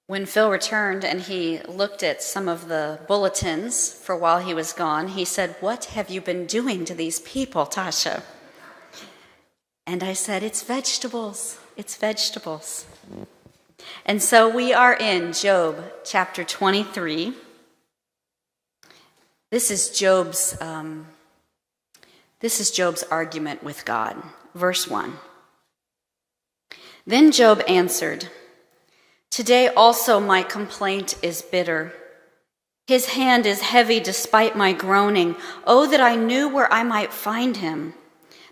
When Phil returned and he looked at some of the bulletins for while he was gone, he said, "What have you been doing to these people, Tasha?" And I said, "It's vegetables. It's vegetables." And so we are in Job chapter 23. This is Job's argument with God. Verse 1. Then Job answered, "Today also my complaint is bitter. His hand is heavy despite my groaning. Oh, that I knew where I might find him,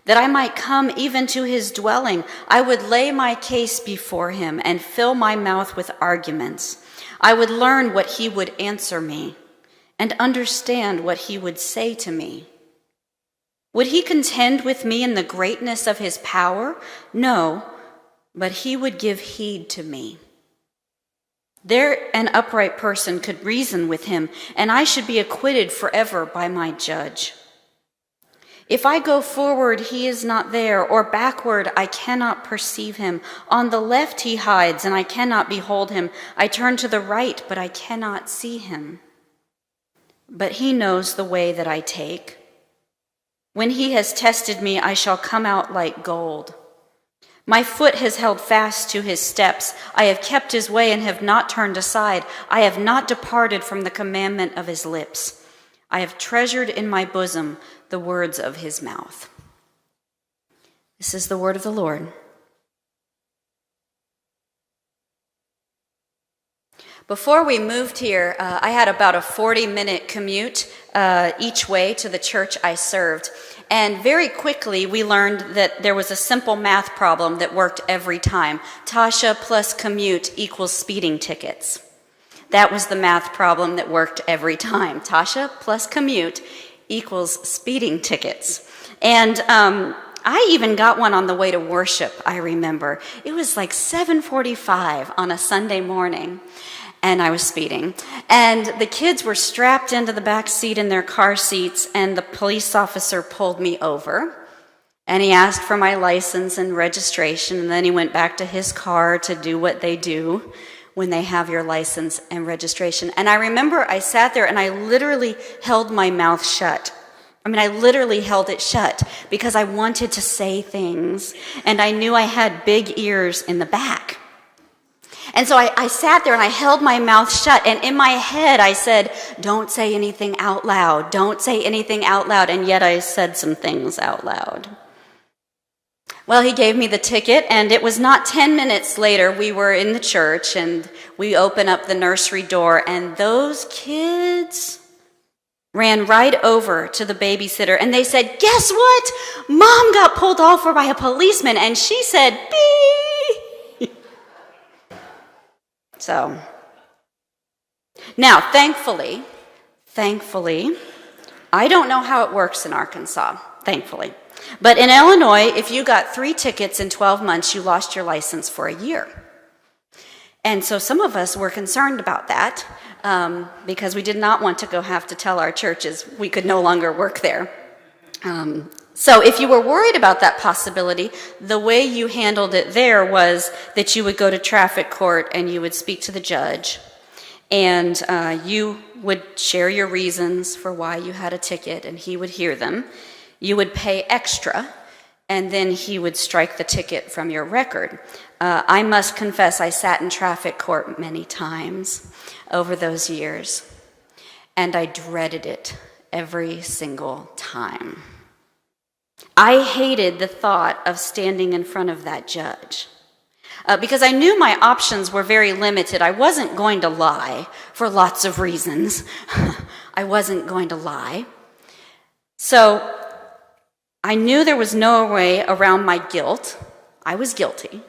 that I might come even to his dwelling. I would lay my case before him and fill my mouth with arguments. I would learn what he would answer me and understand what he would say to me. Would he contend with me in the greatness of his power? No, but he would give heed to me. There an upright person could reason with him, and I should be acquitted forever by my judge. If I go forward, he is not there, or backward, I cannot perceive him. On the left he hides, and I cannot behold him. I turn to the right, but I cannot see him. But he knows the way that I take. When he has tested me, I shall come out like gold. My foot has held fast to his steps. I have kept his way and have not turned aside. I have not departed from the commandment of his lips. I have treasured in my bosom the words of his mouth." This is the word of the Lord. Before we moved here, I had about a 40-minute commute each way to the church I served. And very quickly, we learned that there was a simple math problem that worked every time. Tasha plus commute equals speeding tickets. That was the math problem that worked every time. Tasha plus commute equals speeding tickets. And I even got one on the way to worship, I remember. It was like 7:45 on a Sunday morning. And I was speeding. And the kids were strapped into the back seat in their car seats, and the police officer pulled me over. And he asked for my license and registration, and then he went back to his car to do what they do when they have your license and registration. And I remember I sat there and I literally held my mouth shut. I literally held it shut because I wanted to say things, and I knew I had big ears in the back. And so I sat there and I held my mouth shut, and in my head I said, "Don't say anything out loud, don't say anything out loud," and yet I said some things out loud. Well, he gave me the ticket, and it was not 10 minutes later we were in the church, and we opened up the nursery door, and those kids ran right over to the babysitter, and they said, "Guess what? Mom got pulled over by a policeman," and she said, "Beep." So, now, thankfully, I don't know how it works in Arkansas, thankfully. But in Illinois, if you got 3 tickets in 12 months, you lost your license for a year. And so some of us were concerned about that because we did not want to have to tell our churches we could no longer work there. So if you were worried about that possibility, the way you handled it there was that you would go to traffic court and you would speak to the judge, and you would share your reasons for why you had a ticket, and he would hear them. You would pay extra, and then he would strike the ticket from your record. I must confess I sat in traffic court many times over those years, and I dreaded it every single time. I hated the thought of standing in front of that judge because I knew my options were very limited. I wasn't going to lie for lots of reasons. I wasn't going to lie. So I knew there was no way around my guilt. I was guilty.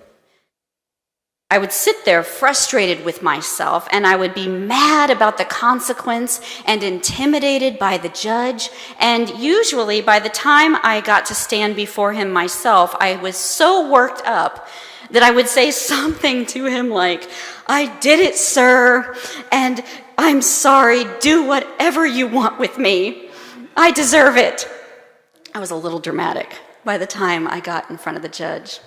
I would sit there frustrated with myself, and I would be mad about the consequence and intimidated by the judge. And usually by the time I got to stand before him myself, I was so worked up that I would say something to him like, "I did it, sir, and I'm sorry. Do whatever you want with me. I deserve it." I was a little dramatic by the time I got in front of the judge.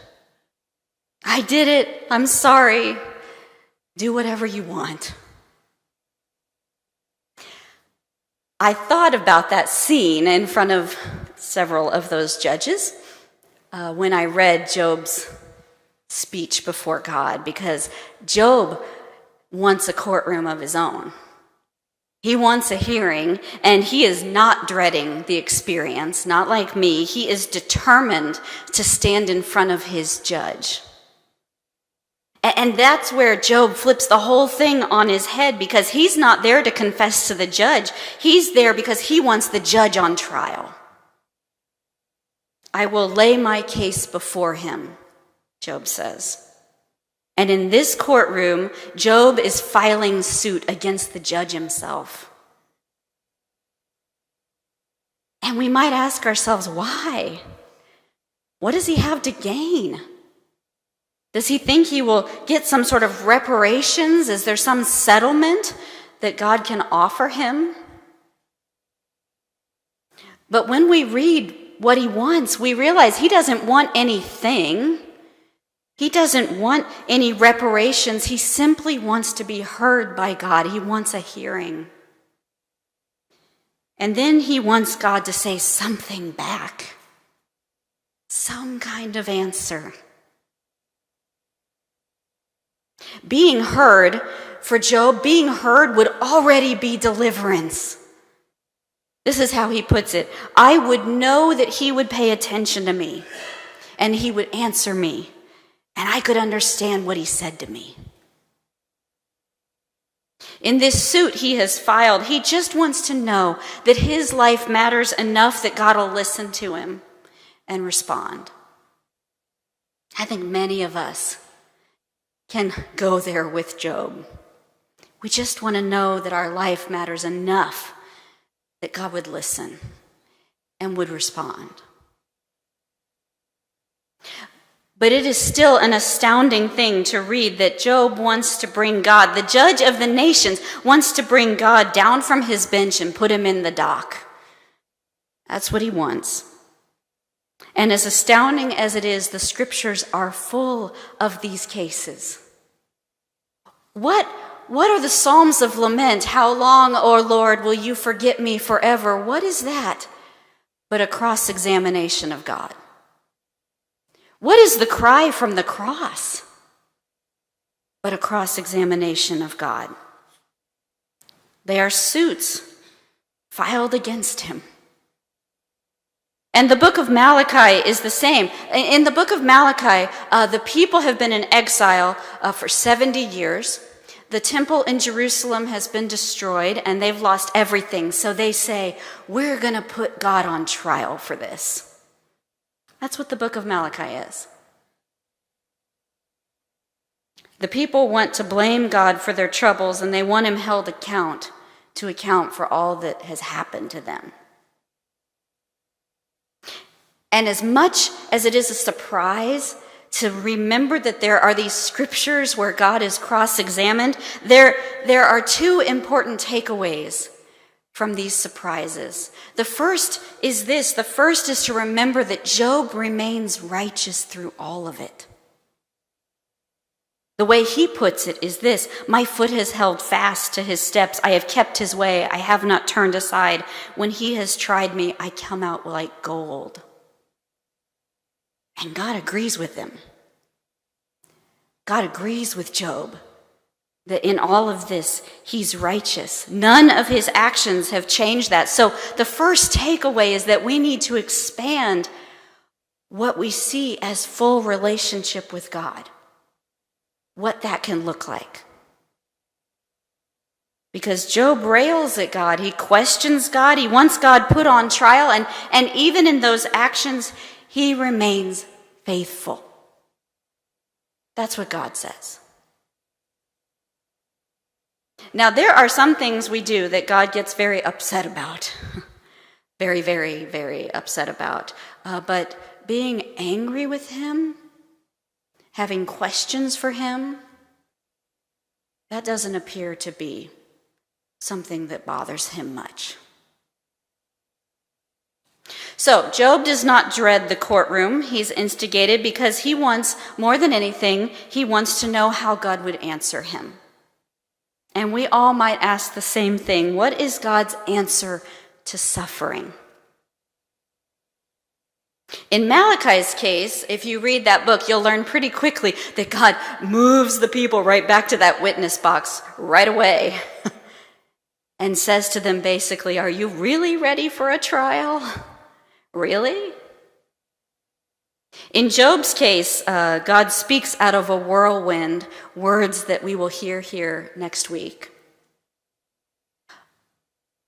"I did it. I'm sorry. Do whatever you want. I thought about that scene in front of several of those judges when I read Job's speech before God, because Job wants a courtroom of his own. He wants a hearing, and he is not dreading the experience, not like me. He is determined to stand in front of his judge. And that's where Job flips the whole thing on his head, because he's not there to confess to the judge. He's there because he wants the judge on trial. I will lay my case before him, Job says. And in this courtroom, Job is filing suit against the judge himself. And we might ask ourselves, why? What does he have to gain? Does he think he will get some sort of reparations? Is there some settlement that God can offer him? But when we read what he wants, we realize he doesn't want anything. He doesn't want any reparations. He simply wants to be heard by God. He wants a hearing. And then he wants God to say something back, some kind of answer. Being heard, for Job, being heard would already be deliverance. This is how he puts it. I would know that he would pay attention to me, and he would answer me, and I could understand what he said to me. In this suit he has filed, he just wants to know that his life matters enough that God will listen to him and respond. I think many of us can go there with Job. We just want to know that our life matters enough that God would listen and would respond. But it is still an astounding thing to read that Job wants to bring God, the judge of the nations, wants to bring God down from his bench and put him in the dock. That's what he wants. And as astounding as it is, the scriptures are full of these cases. What are the Psalms of lament? How long, O Lord, will you forget me forever? What is that but a cross-examination of God? What is the cry from the cross but a cross-examination of God? They are suits filed against him. And the book of Malachi is the same. In the book of Malachi, the people have been in exile for 70 years. The temple in Jerusalem has been destroyed, and they've lost everything. So they say, we're going to put God on trial for this. That's what the book of Malachi is. The people want to blame God for their troubles, and they want him held to account for all that has happened to them. And as much as it is a surprise to remember that there are these scriptures where God is cross-examined, there are two important takeaways from these surprises. The first is this. The first is to remember that Job remains righteous through all of it. The way he puts it is this: my foot has held fast to his steps. I have kept his way. I have not turned aside. When he has tried me, I come out like gold. And God agrees with him. God agrees with Job that in all of this, he's righteous. None of his actions have changed that. So the first takeaway is that we need to expand what we see as full relationship with God, what that can look like. Because Job rails at God, he questions God, he wants God put on trial, and even in those actions, he remains faithful. That's what God says. Now, there are some things we do that God gets very upset about. Very, very, very upset about. But being angry with him, having questions for him, that doesn't appear to be something that bothers him much. So, Job does not dread the courtroom. He's instigated because he wants, more than anything, he wants to know how God would answer him. And we all might ask the same thing. What is God's answer to suffering? In Malachi's case, if you read that book, you'll learn pretty quickly that God moves the people right back to that witness box right away and says to them basically, are you really ready for a trial? Really? In Job's case, God speaks out of a whirlwind, words that we will hear here next week.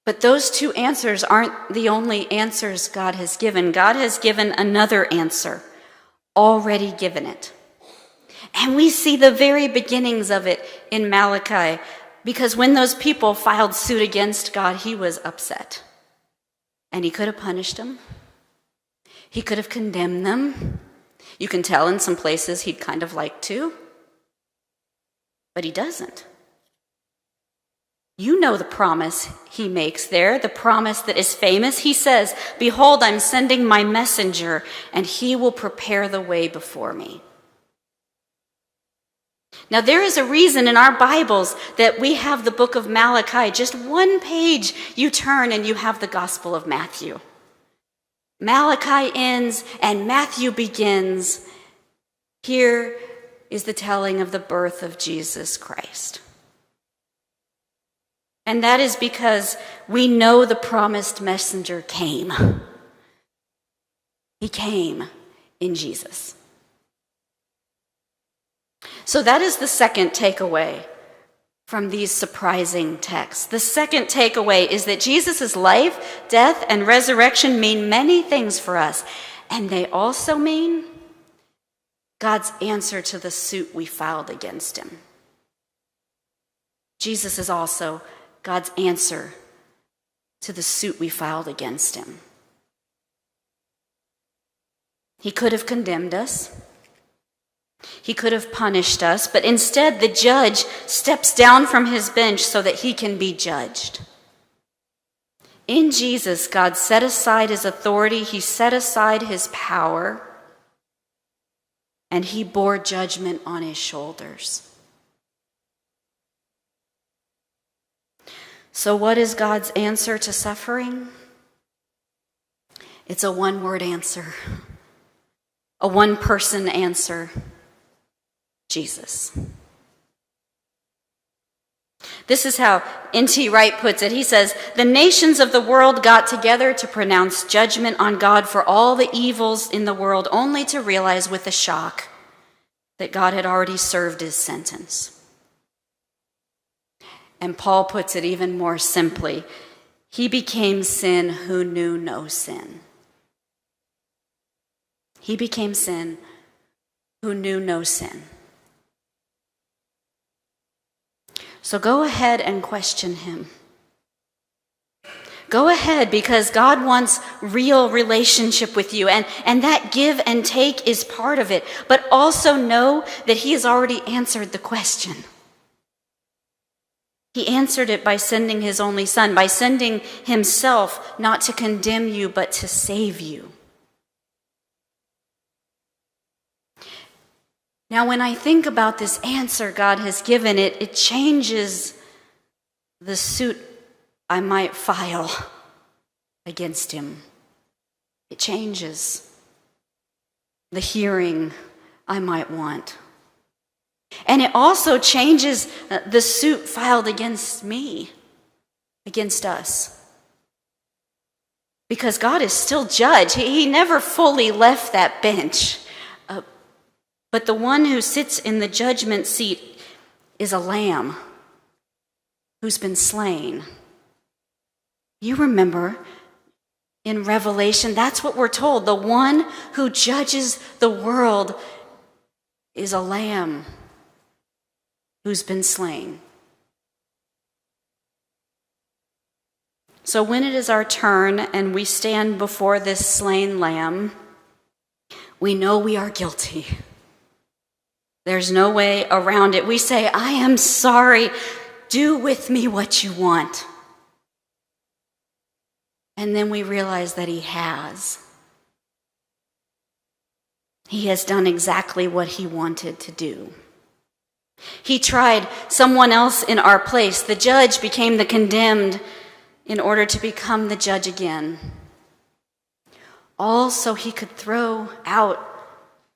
But those two answers aren't the only answers God has given. God has given another answer, already given it. And we see the very beginnings of it in Malachi, because when those people filed suit against God, he was upset. And he could have punished them. He could have condemned them. You can tell in some places he'd kind of like to. But he doesn't. You know the promise he makes there, the promise that is famous. He says, behold, I'm sending my messenger, and he will prepare the way before me. Now, there is a reason in our Bibles that we have the book of Malachi. Just one page you turn and you have the Gospel of Matthew. Malachi ends and Matthew begins. Here is the telling of the birth of Jesus Christ. And that is because we know the promised messenger came. He came in Jesus. So that is the second takeaway from these surprising texts. The second takeaway is that Jesus' life, death, and resurrection mean many things for us. And they also mean God's answer to the suit we filed against him. Jesus is also God's answer to the suit we filed against him. He could have condemned us. He could have punished us, but instead the judge steps down from his bench so that he can be judged. In Jesus, God set aside his authority, he set aside his power, and he bore judgment on his shoulders. So what is God's answer to suffering? It's a one-word answer, a one-person answer. Jesus. This is how N.T. Wright puts it. He says, the nations of the world got together to pronounce judgment on God for all the evils in the world, only to realize with a shock that God had already served his sentence. And Paul puts it even more simply. He became sin who knew no sin. He became sin who knew no sin. So go ahead and question him. Go ahead, because God wants real relationship with you, and that give and take is part of it. But also know that he has already answered the question. He answered it by sending his only son, by sending himself not to condemn you, but to save you. Now, when I think about this answer God has given, it changes the suit I might file against him. It changes the hearing I might want. And it also changes the suit filed against me, against us. Because God is still judge. He never fully left that bench. But the one who sits in the judgment seat is a lamb who's been slain. You remember in Revelation, that's what we're told. The one who judges the world is a lamb who's been slain. So when it is our turn and we stand before this slain lamb, we know we are guilty. There's no way around it. We say, I am sorry. Do with me what you want. And then we realize that he has. He has done exactly what he wanted to do. He tried someone else in our place. The judge became the condemned in order to become the judge again. All so he could throw out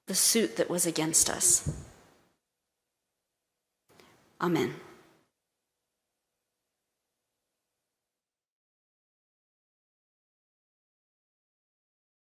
the suit that was against us. Amen.